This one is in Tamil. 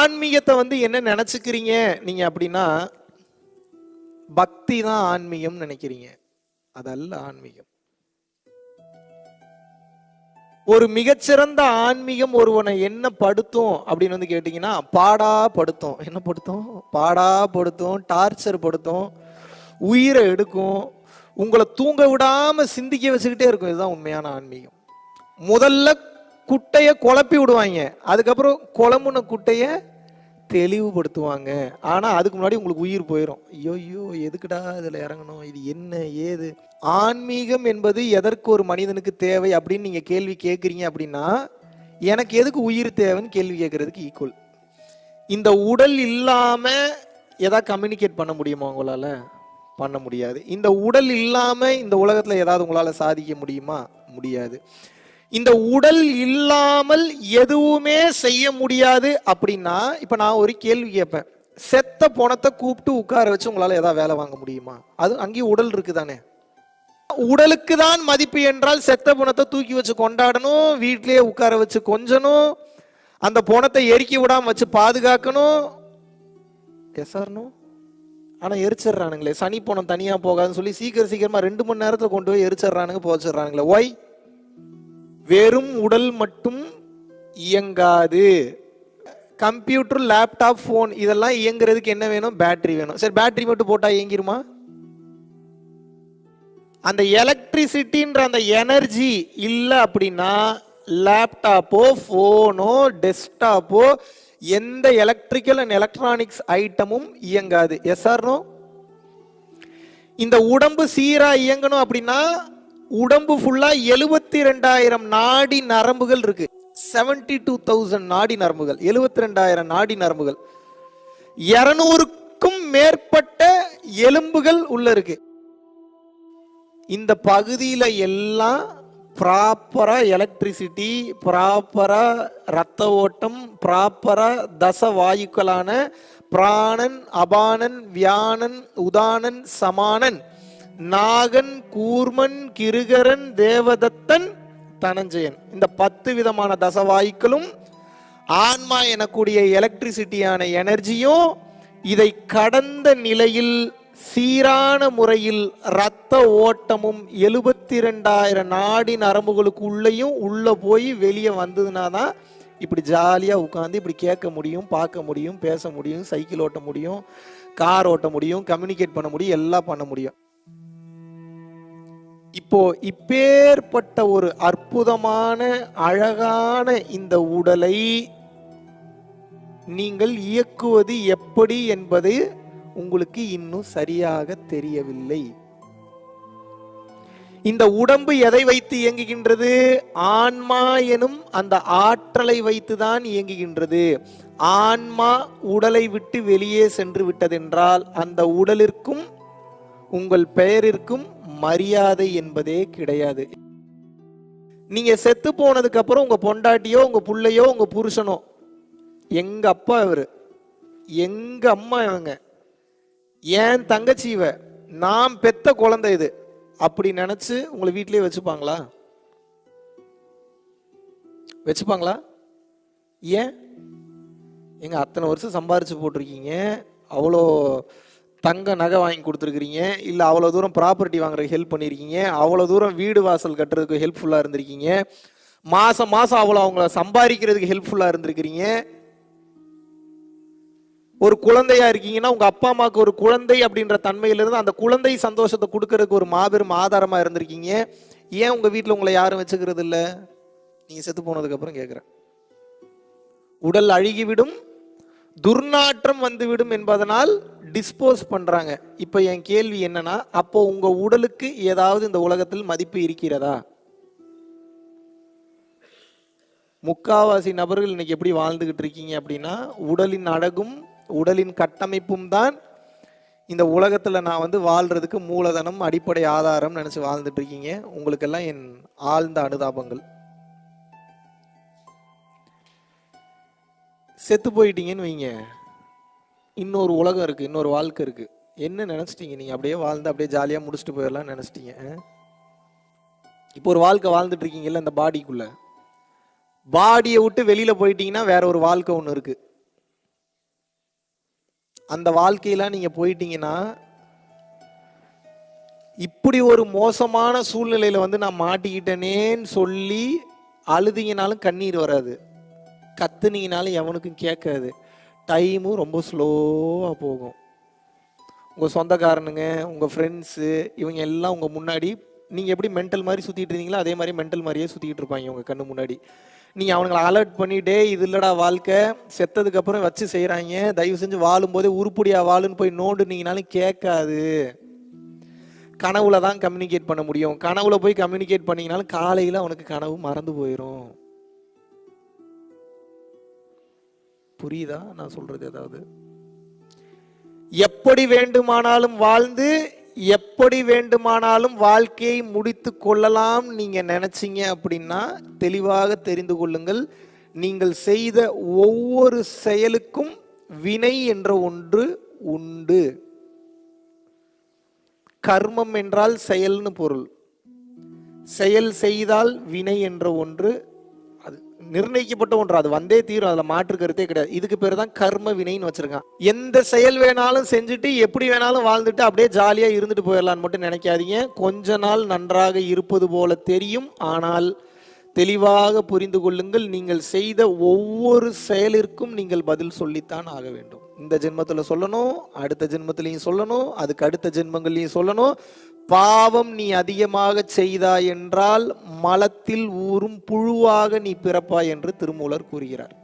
ஆன்மீகத்தை என்ன நினைச்சுக்கிறீங்க நீங்க அப்படின்னா, பக்தி தான் ஆன்மீகம் நினைக்கிறீங்க. அதல்ல ஆன்மீகம். ஒரு மிகச்சிறந்த ஆன்மீகம் ஒருவனை என்ன படுத்தும் அப்படின்னு கேட்டீங்கன்னா, பாடா படுத்தும். என்ன படுத்தும்? பாடா படுத்தும், டார்ச்சர் படுத்தும், உயிரை எடுக்கும், உங்களை தூங்க விடாம சிந்திக்க வச்சுக்கிட்டே இருக்கும். இதுதான் உண்மையான ஆன்மீகம். முதல்ல குட்டைய குழப்பி விடுவாங்க, அதுக்கப்புறம் குழம்புன குட்டைய தெளிவுபடுத்துவாங்க. ஆனா அதுக்கு முன்னாடி உங்களுக்கு உயிர் போயிடும். ஐயோ எதுக்குடா இதுல இறங்கணும், இது என்ன ஏது? ஆன்மீகம் என்பது எதற்கு ஒரு மனிதனுக்கு தேவை அப்படின்னு நீங்க கேள்வி கேட்குறீங்க அப்படின்னா, எனக்கு எதுக்கு உயிர் தேவைன்னு கேள்வி கேட்கறதுக்கு ஈக்குவல். இந்த உடல் இல்லாம ஏதாவது கம்யூனிகேட் பண்ண முடியுமா உங்களால? பண்ண முடியாது. இந்த உடல் இல்லாம இந்த உலகத்துல ஏதாவது உங்களால சாதிக்க முடியுமா? முடியாது. இந்த உடல் இல்லாமல் எதுவுமே செய்ய முடியாது அப்படின்னா, இப்ப நான் ஒரு கேள்வி கேட்பேன், செத்த பணத்தை கூப்பிட்டு உட்கார வச்சு உங்களால ஏதாவது வேலை வாங்க முடியுமா? அது அங்கேயும் உடல் இருக்குதானே. உடலுக்கு தான் மதிப்பு என்றால் செத்த பணத்தை தூக்கி வச்சு கொண்டாடணும், வீட்டிலேயே உட்கார வச்சு கொஞ்சணும், அந்த பணத்தை எரிக்க விடாம வச்சு பாதுகாக்கணும். எஸ்ஆர்னோ? ஆனா எரிச்சிடறானுங்களே. சனி பணம் தனியா போகாதுன்னு சொல்லி சீக்கிரமா 2 மணி நேரத்துல கொண்டு போய் எரிச்சிடறானுங்க, போச்சிடறானுங்களே. ஒய்? வெறும் உடல் மட்டும் இயங்காது. கம்ப்யூட்டர், லேப்டாப், போன் இதெல்லாம் இயங்குறதுக்கு என்ன வேணும்? பேட்டரி வேணும். சரி, பேட்டரி மட்டும் போட்டா இயங்கிருமா? அந்த எலக்ட்ரிசிட்டின்ற அந்த எனர்ஜி இல்லை அப்படின்னா லேப்டாப்போ போனோ டெஸ்க்டாப்போ எந்த எலக்ட்ரிக்கல் அண்ட் எலக்ட்ரானிக்ஸ் ஐட்டமும் இயங்காது. Yes or no? இந்த உடம்பு சீரா இயங்கணும் அப்படின்னா உடம்பு ஃபுல்லா 72,000 நாடி நரம்புகள் இருக்கு. 72,000 நாடி நரம்புகள், 72,000 நாடி நரம்புகள், 200க்கும் மேற்பட்ட எலும்புகள் உள்ள இருக்கு. இந்த பகுதியில எல்லாம் ப்ராப்பரா எலக்ட்ரிசிட்டி, ப்ராப்பரா ரத்த ஓட்டம், ப்ராப்பரா தச வாயுக்களான பிராணன், அபானன், வியானன், உதானன், சமானன், நாகன், கூர்மன், கிருகரன், தேவதத்தன், தனஞ்சயன், இந்த 10 விதமான தசவாயுக்களும் ஆன்மா எனக்கூடிய எலக்ட்ரிசிட்டியான எனர்ஜியும் இதை கடந்த நிலையில் சீரான முறையில் ரத்த ஓட்டமும் 72,000 நாடி நரம்புகளுக்கு உள்ளேயும் உள்ள போய் வெளியே வந்ததுனா தான் இப்படி ஜாலியா உட்காந்து இப்படி கேட்க முடியும், பார்க்க முடியும், பேச முடியும், சைக்கிள் ஓட்ட முடியும், கார் ஓட்ட முடியும், கம்யூனிகேட் பண்ண முடியும், எல்லாம் பண்ண முடியும். இப்போ இப்பேற்பட்ட ஒரு அற்புதமான அழகான இந்த உடலை நீங்கள் இயக்குவது எப்படி என்பது உங்களுக்கு இன்னும் சரியாக தெரியவில்லை. இந்த உடம்பு எதை வைத்து இயங்குகின்றது? ஆன்மா எனும் அந்த ஆற்றலை வைத்துதான் இயங்குகின்றது. ஆன்மா உடலை விட்டு வெளியே சென்று விட்டதென்றால் அந்த உடலிற்கும் உங்கள் பெயரிற்கும் மரியாதை என்பதே கிடையாது. நீங்க செத்து போனதுக்கு அப்புறம் உங்க பொண்டாட்டியோ உங்க புள்ளையோ உங்க புருஷனோ, எங்க அப்பா இவரு, எங்க அம்மா இவங்க, ஏன் தங்கச்சி இவ, நான் பெத்த குழந்தை இது அப்படி நினைச்சு உங்களை வீட்டிலேயே வச்சுப்பாங்களா? வச்சுப்பாங்களா? ஏன்? எங்க அத்தனை வருஷம் சம்பாரிச்சு போட்டிருக்கீங்க, அவ்வளோ தங்க நகை வாங்கி கொடுத்துருக்கிறீங்க, இல்லை அவ்வளோ தூரம் ப்ராப்பர்ட்டி வாங்குறதுக்கு ஹெல்ப் பண்ணியிருக்கீங்க, அவ்வளோ தூரம் வீடு வாசல் கட்டுறதுக்கு ஹெல்ப்ஃபுல்லாக இருந்திருக்கீங்க, மாதம் மாதம் அவ்வளோ அவங்கள சம்பாதிக்கிறதுக்கு ஹெல்ப்ஃபுல்லாக இருந்திருக்கிறீங்க. ஒரு குழந்தையா இருக்கீங்கன்னா உங்க அப்பா அம்மாவுக்கு ஒரு குழந்தை அப்படின்ற தன்மையிலிருந்து அந்த குழந்தை சந்தோஷத்தை கொடுக்கறதுக்கு ஒரு மாபெரும் ஆதாரமா இருந்திருக்கீங்க. ஏன் உங்க வீட்டில் உங்களை யாரும் வச்சுக்கிறது இல்லை? நீங்க செத்து போனதுக்கு அப்புறம் கேட்குறேன். உடல் அழுகிவிடும், துர்நாற்றம் வந்துவிடும் என்பதனால் டிஸ்போஸ் பண்றாங்க. இப்ப என் கேள்வி என்னன்னா, அப்போ உங்க உடலுக்கு ஏதாவது இந்த உலகத்தில் மதிப்பு இருக்கிறதா? முக்காவாசி நபர்கள் இன்னைக்கு எப்படி வாழ்ந்துகிட்டு இருக்கீங்க அப்படின்னா, உடலின் அழகும் உடலின் கட்டமைப்பும் தான் இந்த உலகத்துல நான் வாழ்றதுக்கு மூலதனம், அடிப்படை ஆதாரம் நினைச்சு வாழ்ந்துட்டு இருக்கீங்க. உங்களுக்கெல்லாம் என் ஆழ்ந்த அனுதாபங்கள். செத்து போயிட்டீங்கன்னு வைங்க, இன்னொரு உலகம் இருக்கு, இன்னொரு வாழ்க்கை இருக்கு. என்ன நினைச்சிட்டீங்க? நீங்க அப்படியே வாழ்ந்து அப்படியே ஜாலியா முடிச்சுட்டு போயிடலாம் நினைச்சிட்டீங்க. இப்போ ஒரு வாழ்க்கை வாழ்ந்துட்டு இருக்கீங்கல்ல இந்த பாடிக்குள்ள, பாடியை விட்டு வெளியில போயிட்டீங்கன்னா வேற ஒரு வாழ்க்கை ஒன்று இருக்கு. அந்த வாழ்க்கையெல்லாம் நீங்க போயிட்டீங்கன்னா, இப்படி ஒரு மோசமான சூழ்நிலையில வந்து நான் மாட்டிக்கிட்டேனேன்னு சொல்லி அழுதிங்கனாலும் கண்ணீர் வராது, கத்துனீங்கனாலும் எவனுக்கும் கேட்காது. டைமும் ரொம்ப ஸ்லோவாக போகும். உங்கள் சொந்தக்காரனுங்க, உங்கள் ஃப்ரெண்ட்ஸு, இவங்க எல்லாம் உங்கள் முன்னாடி நீங்கள் எப்படி மென்டல் மாதிரி சுற்றிட்டு இருந்தீங்களோ அதே மாதிரி மென்டல் மாதிரியே சுற்றிக்கிட்டு இருப்பாங்க உங்கள் கண்ணு முன்னாடி. நீங்கள் அவங்கள அலர்ட் பண்ணிட்டே, இது இல்லடா வாழ்க்கை, செத்ததுக்கப்புறம் வச்சு செய்கிறாங்க, தயவு செஞ்சு வாழும்போதே உருப்படியா வாழுன்னு போய் நோண்டுனீங்கனாலும் கேட்காது. கனவுல தான் கம்யூனிகேட் பண்ண முடியும். கனவுல போய் கம்யூனிகேட் பண்ணீங்கனாலும் காலையில் அவனுக்கு கனவு மறந்து போயிடும். புரியுதா நான் சொல்றது? ஏதாவது எப்படி வேண்டுமானாலும் வாழ்ந்து எப்படி வேண்டுமானாலும் வாழ்க்கையை முடித்து கொள்ளலாம் நீங்க நினைச்சீங்க அப்படின்னா தெளிவாக தெரிந்து கொள்ளுங்கள், நீங்கள் செய்த ஒவ்வொரு செயலுக்கும் வினை என்ற ஒன்று உண்டு. கர்மம் என்றால் செயல்னு பொருள். செயல் செய்தால் வினை என்ற ஒன்று, அது நிர்ணயிக்கப்பட்ட ஒன்று, அது வந்தே தீரும், அதுல மாற்று கருத்தே கிடையாது. இதுக்கு பேர் தான் கர்ம வினைன்னு வச்சிருக்கான். எந்த செயல் வேணாலும் செஞ்சுட்டு எப்படி வேணாலும் வாழ்ந்துட்டு அப்படியே ஜாலியா இருந்துட்டு போயிடலான்னு மட்டும் நினைக்காதீங்க. கொஞ்ச நாள் நன்றாக இருப்பது போல தெரியும், ஆனால் தெளிவாக புரிந்து கொள்ளுங்கள், நீங்கள் செய்த ஒவ்வொரு செயலிற்கும் நீங்கள் பதில் சொல்லித்தான் ஆக வேண்டும். இந்த ஜென்மத்துல சொல்லணும், அடுத்த ஜென்மத்திலையும் சொல்லணும், அதுக்கு அடுத்த ஜென்மங்களையும் சொல்லணும். பாவம் நீ அதிகமாக செய்தாய் என்றால் மலத்தில் ஊறும் புழுவாக நீ பிறப்பாய் என்று திருமூலர் கூறுகிறார்.